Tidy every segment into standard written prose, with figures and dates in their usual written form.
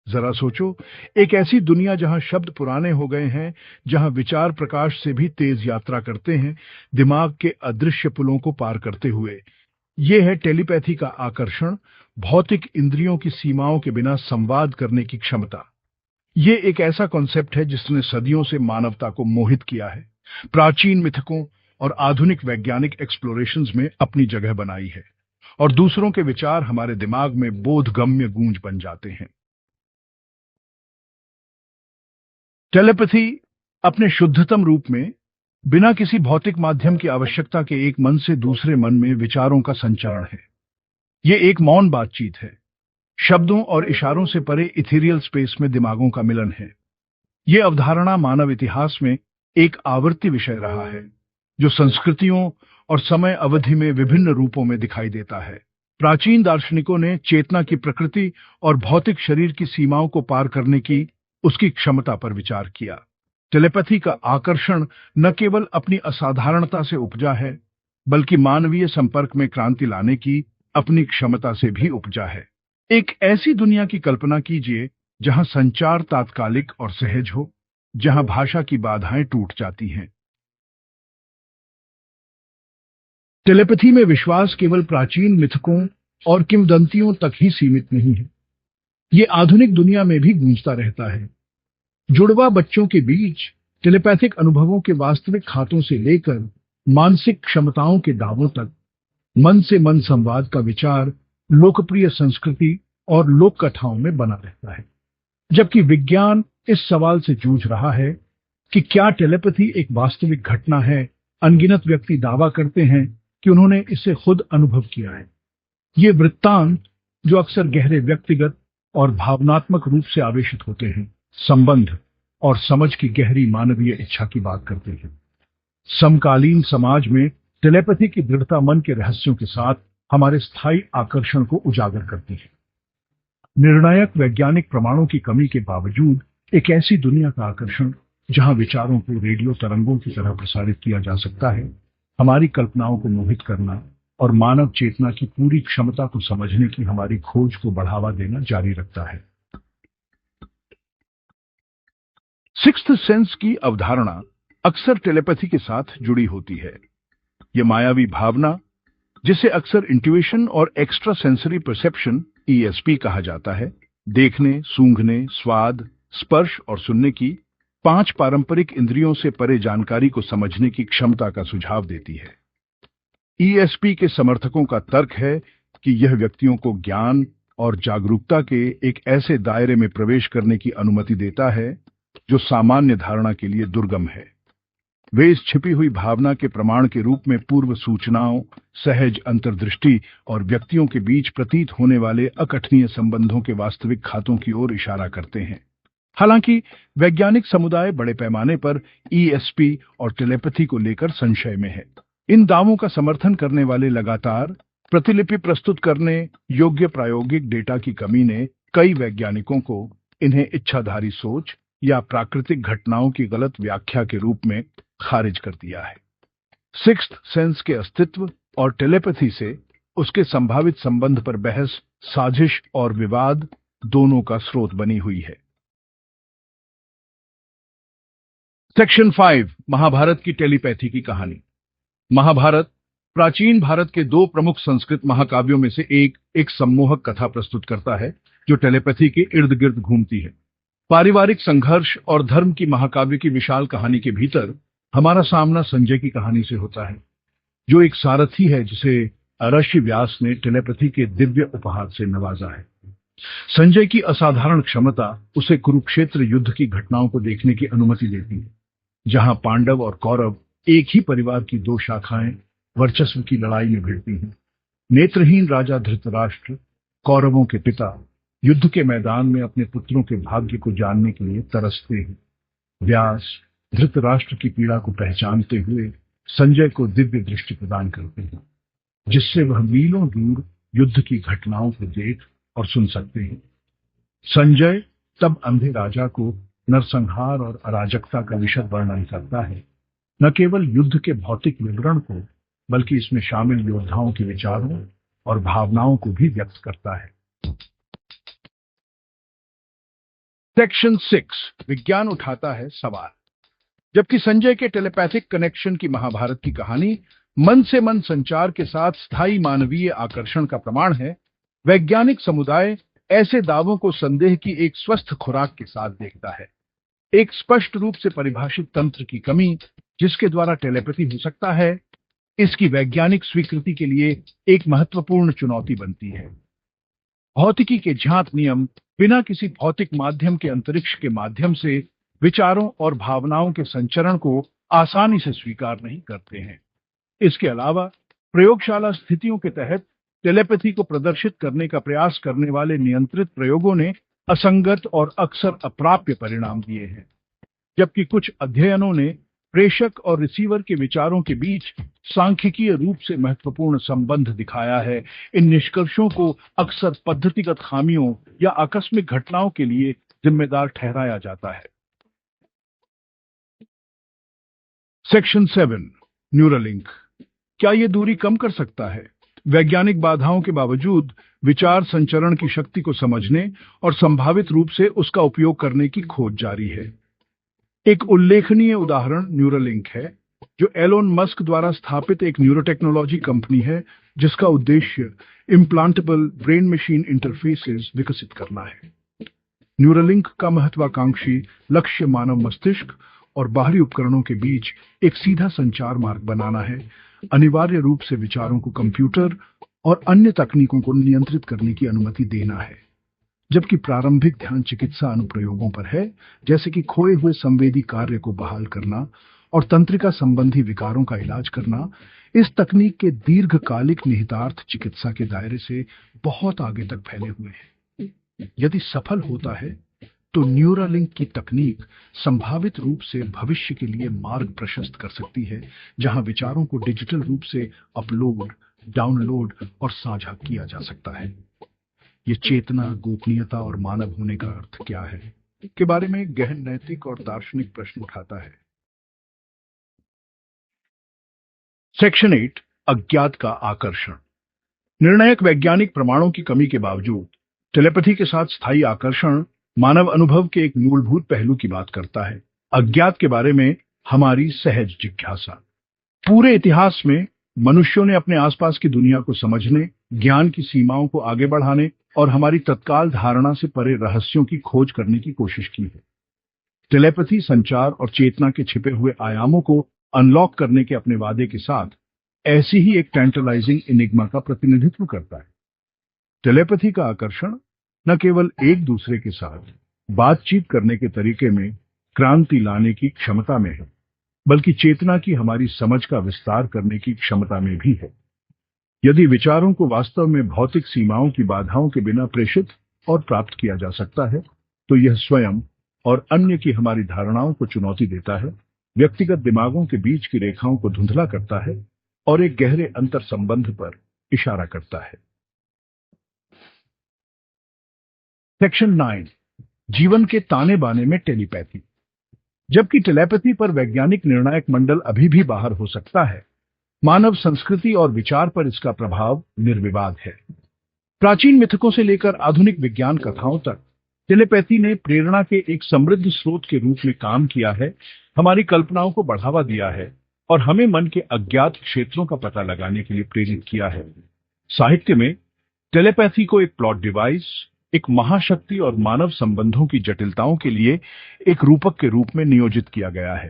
जरा सोचो, एक ऐसी दुनिया जहां शब्द पुराने हो गए हैं, जहां विचार प्रकाश से भी तेज यात्रा करते हैं, दिमाग के अदृश्य पुलों को पार करते हुए। ये है टेलीपैथी का आकर्षण, भौतिक इंद्रियों की सीमाओं के बिना संवाद करने की क्षमता। ये एक ऐसा कॉन्सेप्ट है जिसने सदियों से मानवता को मोहित किया है, प्राचीन मिथकों और आधुनिक वैज्ञानिक एक्सप्लोरेशंस में अपनी जगह बनाई है, और दूसरों के विचार हमारे दिमाग में बोधगम्य गूंज बन जाते हैं। टेलीपैथी अपने शुद्धतम रूप में बिना किसी भौतिक माध्यम की आवश्यकता के एक मन से दूसरे मन में विचारों का संचरण है। ये एक मौन बातचीत है, शब्दों और इशारों से परे इथेरियल स्पेस में दिमागों का मिलन है। ये अवधारणा मानव इतिहास में एक आवर्ती विषय रहा है, जो संस्कृतियों और समय अवधि में विभिन्न रूपों में दिखाई देता है। प्राचीन दार्शनिकों ने चेतना की प्रकृति और भौतिक शरीर की सीमाओं को पार करने की उसकी क्षमता पर विचार किया। टेलीपैथी का आकर्षण न केवल अपनी असाधारणता से उपजा है, बल्कि मानवीय संपर्क में क्रांति लाने की अपनी क्षमता से भी उपजा है। एक ऐसी दुनिया की कल्पना कीजिए जहां संचार तात्कालिक और सहज हो, जहां भाषा की बाधाएं टूट जाती हैं। टेलीपैथी में विश्वास केवल प्राचीन मिथकों और किंवदंतियों तक ही सीमित नहीं है। ये आधुनिक दुनिया में भी गूंजता रहता है। जुड़वा बच्चों के बीच टेलीपैथिक अनुभवों के वास्तविक खातों से लेकर मानसिक क्षमताओं के दावों तक, मन से मन संवाद का विचार लोकप्रिय संस्कृति और लोक कथाओं में बना रहता है। जबकि विज्ञान इस सवाल से जूझ रहा है कि क्या टेलीपैथी एक वास्तविक घटना है, अनगिनत व्यक्ति दावा करते हैं कि उन्होंने इसे खुद अनुभव किया है। ये वृत्तांत, जो अक्सर गहरे व्यक्तिगत और भावनात्मक रूप से आवेशित होते हैं, संबंध और समझ की गहरी मानवीय इच्छा की बात करते हैं। समकालीन समाज में टेलीपैथी की दृढ़ता मन के रहस्यों के साथ हमारे स्थायी आकर्षण को उजागर करती है। निर्णायक वैज्ञानिक प्रमाणों की कमी के बावजूद एक ऐसी दुनिया का आकर्षण जहां विचारों को रेडियो तरंगों की तरह प्रसारित किया जा सकता है, हमारी कल्पनाओं को मोहित करना और मानव चेतना की पूरी क्षमता को समझने की हमारी खोज को बढ़ावा देना जारी रखता है। सिक्स्थ सेंस की अवधारणा अक्सर टेलीपैथी के साथ जुड़ी होती है। यह मायावी भावना, जिसे अक्सर इंट्यूशन और एक्स्ट्रा सेंसरी परसेप्शन ईएसपी कहा जाता है, देखने, सूंघने, स्वाद, स्पर्श और सुनने की 5 पारंपरिक इंद्रियों से परे जानकारी को समझने की क्षमता का सुझाव देती है। ईएसपी के समर्थकों का तर्क है कि यह व्यक्तियों को ज्ञान और जागरूकता के एक ऐसे दायरे में प्रवेश करने की अनुमति देता है जो सामान्य धारणा के लिए दुर्गम है। वे इस छिपी हुई भावना के प्रमाण के रूप में पूर्व सूचनाओं, सहज अंतर्दृष्टि और व्यक्तियों के बीच प्रतीत होने वाले अकथनीय संबंधों के वास्तविक खातों की ओर इशारा करते हैं। हालांकि वैज्ञानिक समुदाय बड़े पैमाने पर ईएसपी और टेलीपैथी को लेकर संशय में है। इन दावों का समर्थन करने वाले लगातार प्रतिलिपि प्रस्तुत करने योग्य प्रायोगिक डेटा की कमी ने कई वैज्ञानिकों को इन्हें इच्छाधारी सोच या प्राकृतिक घटनाओं की गलत व्याख्या के रूप में खारिज कर दिया है। सिक्स्थ सेंस के अस्तित्व और टेलीपैथी से उसके संभावित संबंध पर बहस, साजिश और विवाद दोनों का स्रोत बनी हुई है। सेक्शन 5, महाभारत की टेलीपैथी की कहानी। महाभारत प्राचीन भारत के 2 प्रमुख संस्कृत महाकाव्यों में से एक सम्मोहक कथा प्रस्तुत करता है जो टेलीपैथी के इर्द गिर्द घूमती है। पारिवारिक संघर्ष और धर्म की महाकाव्य की विशाल कहानी के भीतर हमारा सामना संजय की कहानी से होता है, जो एक सारथी है जिसे ऋषि व्यास ने टेलीपैथी के दिव्य उपहार से नवाजा है। संजय की असाधारण क्षमता उसे कुरुक्षेत्र युद्ध की घटनाओं को देखने की अनुमति देती है, जहां पांडव और कौरव, एक ही परिवार की 2 शाखाएं, वर्चस्व की लड़ाई में भिड़ती हैं। नेत्रहीन राजा धृतराष्ट्र, कौरवों के पिता, युद्ध के मैदान में अपने पुत्रों के भाग्य को जानने के लिए तरसते हैं। व्यास धृतराष्ट्र की पीड़ा को पहचानते हुए संजय को दिव्य दृष्टि प्रदान करते हैं, जिससे वह मीलों दूर युद्ध की घटनाओं को देख और सुन सकते हैं। संजय तब अंधे राजा को नरसंहार और अराजकता का विशद वर्णन करता है, न केवल युद्ध के भौतिक विवरण को, बल्कि इसमें शामिल योद्धाओं के विचारों और भावनाओं को भी व्यक्त करता है। सेक्शन 6 विज्ञान उठाता है सवाल। जबकि संजय के टेलीपैथिक कनेक्शन की महाभारत की कहानी मन से मन संचार के साथ स्थायी मानवीय आकर्षण का प्रमाण है, वैज्ञानिक समुदाय ऐसे दावों को संदेह की एक स्वस्थ खुराक के साथ देखता है। एक स्पष्ट रूप से परिभाषित तंत्र की कमी जिसके द्वारा टेलीपैथी हो सकता है, इसकी वैज्ञानिक स्वीकृति के लिए एक महत्वपूर्ण चुनौती बनती है। भौतिकी के ज्ञात नियम बिना किसी भौतिक माध्यम के अंतरिक्ष के माध्यम से विचारों और भावनाओं के संचरण को आसानी से स्वीकार नहीं करते हैं। इसके अलावा प्रयोगशाला स्थितियों के तहत टेलीपैथी को प्रदर्शित करने का प्रयास करने वाले नियंत्रित प्रयोगों ने असंगत और अक्सर अप्राप्य परिणाम दिए हैं। जबकि कुछ अध्ययनों ने प्रेषक और रिसीवर के विचारों के बीच सांख्यिकीय रूप से महत्वपूर्ण संबंध दिखाया है, इन निष्कर्षों को अक्सर पद्धतिगत खामियों या आकस्मिक घटनाओं के लिए जिम्मेदार ठहराया जाता है। Section 7 Neuralink. क्या यह दूरी कम कर सकता है? वैज्ञानिक बाधाओं के बावजूद विचार संचरण की शक्ति को समझने और संभावित रूप से उसका उपयोग करने की खोज जारी है। एक उल्लेखनीय उदाहरण न्यूरालिंक है, जो एलोन मस्क द्वारा स्थापित एक न्यूरोटेक्नोलॉजी कंपनी है जिसका उद्देश्य इम्प्लांटेबल ब्रेन मशीन इंटरफेसेस विकसित करना है। न्यूरालिंक का महत्वाकांक्षी लक्ष्य मानव मस्तिष्क और बाहरी उपकरणों के बीच एक सीधा संचार मार्ग बनाना है, अनिवार्य रूप से विचारों को कंप्यूटर और अन्य तकनीकों को नियंत्रित करने की अनुमति देना है। जबकि प्रारंभिक ध्यान चिकित्सा अनुप्रयोगों पर है, जैसे कि खोए हुए संवेदी कार्य को बहाल करना और तंत्रिका संबंधी विकारों का इलाज करना, इस तकनीक के दीर्घकालिक निहितार्थ चिकित्सा के दायरे से बहुत आगे तक फैले हुए हैं। यदि सफल होता है तो न्यूरालिंक की तकनीक संभावित रूप से भविष्य के लिए मार्ग प्रशस्त कर सकती है, जहां विचारों को डिजिटल रूप से अपलोड, डाउनलोड और साझा किया जा सकता है। ये चेतना, गोपनीयता और मानव होने का अर्थ क्या है के बारे में एक गहन नैतिक और दार्शनिक प्रश्न उठाता है। सेक्शन 8 अज्ञात का आकर्षण। निर्णायक वैज्ञानिक प्रमाणों की कमी के बावजूद टेलीपैथी के साथ स्थायी आकर्षण मानव अनुभव के एक मूलभूत पहलू की बात करता है, अज्ञात के बारे में हमारी सहज जिज्ञासा। पूरे इतिहास में मनुष्यों ने अपने आसपास की दुनिया को समझने, ज्ञान की सीमाओं को आगे बढ़ाने और हमारी तत्काल धारणा से परे रहस्यों की खोज करने की कोशिश की है। टेलीपैथी संचार और चेतना के छिपे हुए आयामों को अनलॉक करने के अपने वादे के साथ ऐसी ही एक टैंटलाइजिंग इनिग्मा का प्रतिनिधित्व करता है। टेलीपैथी का आकर्षण न केवल एक दूसरे के साथ बातचीत करने के तरीके में क्रांति लाने की क्षमता में है, बल्कि चेतना की हमारी समझ का विस्तार करने की क्षमता में भी है। यदि विचारों को वास्तव में भौतिक सीमाओं की बाधाओं के बिना प्रेषित और प्राप्त किया जा सकता है, तो यह स्वयं और अन्य की हमारी धारणाओं को चुनौती देता है, व्यक्तिगत दिमागों के बीच की रेखाओं को धुंधला करता है और एक गहरे अंतर संबंध पर इशारा करता है। सेक्शन 9 जीवन के ताने बाने में टेलीपैथी। जबकि टेलीपैथी पर वैज्ञानिक निर्णायक मंडल अभी भी बाहर हो सकता है, मानव संस्कृति और विचार पर इसका प्रभाव निर्विवाद है। प्राचीन मिथकों से लेकर आधुनिक विज्ञान कथाओं तक टेलीपैथी ने प्रेरणा के एक समृद्ध स्रोत के रूप में काम किया है, हमारी कल्पनाओं को बढ़ावा दिया है और हमें मन के अज्ञात क्षेत्रों का पता लगाने के लिए प्रेरित किया है। साहित्य में टेलीपैथी को एक प्लॉट डिवाइस, एक महाशक्ति और मानव संबंधों की जटिलताओं के लिए एक रूपक के रूप में नियोजित किया गया है।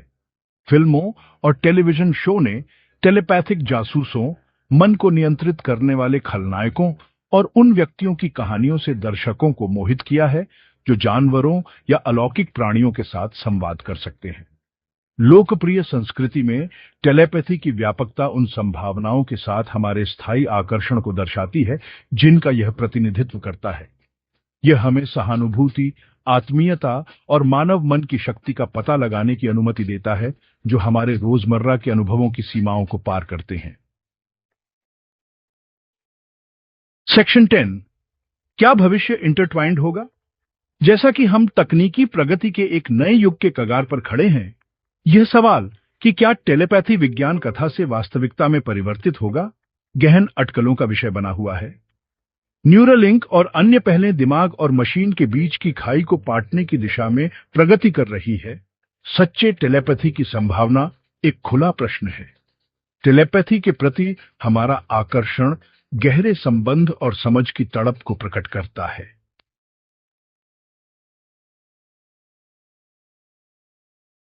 फिल्मों और टेलीविजन शो ने टेलीपैथिक जासूसों, मन को नियंत्रित करने वाले खलनायकों और उन व्यक्तियों की कहानियों से दर्शकों को मोहित किया है जो जानवरों या अलौकिक प्राणियों के साथ संवाद कर सकते हैं। लोकप्रिय संस्कृति में टेलीपैथी की व्यापकता उन संभावनाओं के साथ हमारे स्थायी आकर्षण को दर्शाती है जिनका यह प्रतिनिधित्व करता है। यह हमें सहानुभूति, आत्मीयता और मानव मन की शक्ति का पता लगाने की अनुमति देता है जो हमारे रोजमर्रा के अनुभवों की सीमाओं को पार करते हैं। सेक्शन 10 क्या भविष्य इंटरट्वाइंड होगा? जैसा कि हम तकनीकी प्रगति के एक नए युग के कगार पर खड़े हैं, यह सवाल कि क्या टेलीपैथी विज्ञान कथा से वास्तविकता में परिवर्तित होगा, गहन अटकलों का विषय बना हुआ है। न्यूरालिंक और अन्य पहलें दिमाग और मशीन के बीच की खाई को पाटने की दिशा में प्रगति कर रही है। सच्चे टेलीपैथी की संभावना एक खुला प्रश्न है। टेलीपैथी के प्रति हमारा आकर्षण गहरे संबंध और समझ की तड़प को प्रकट करता है।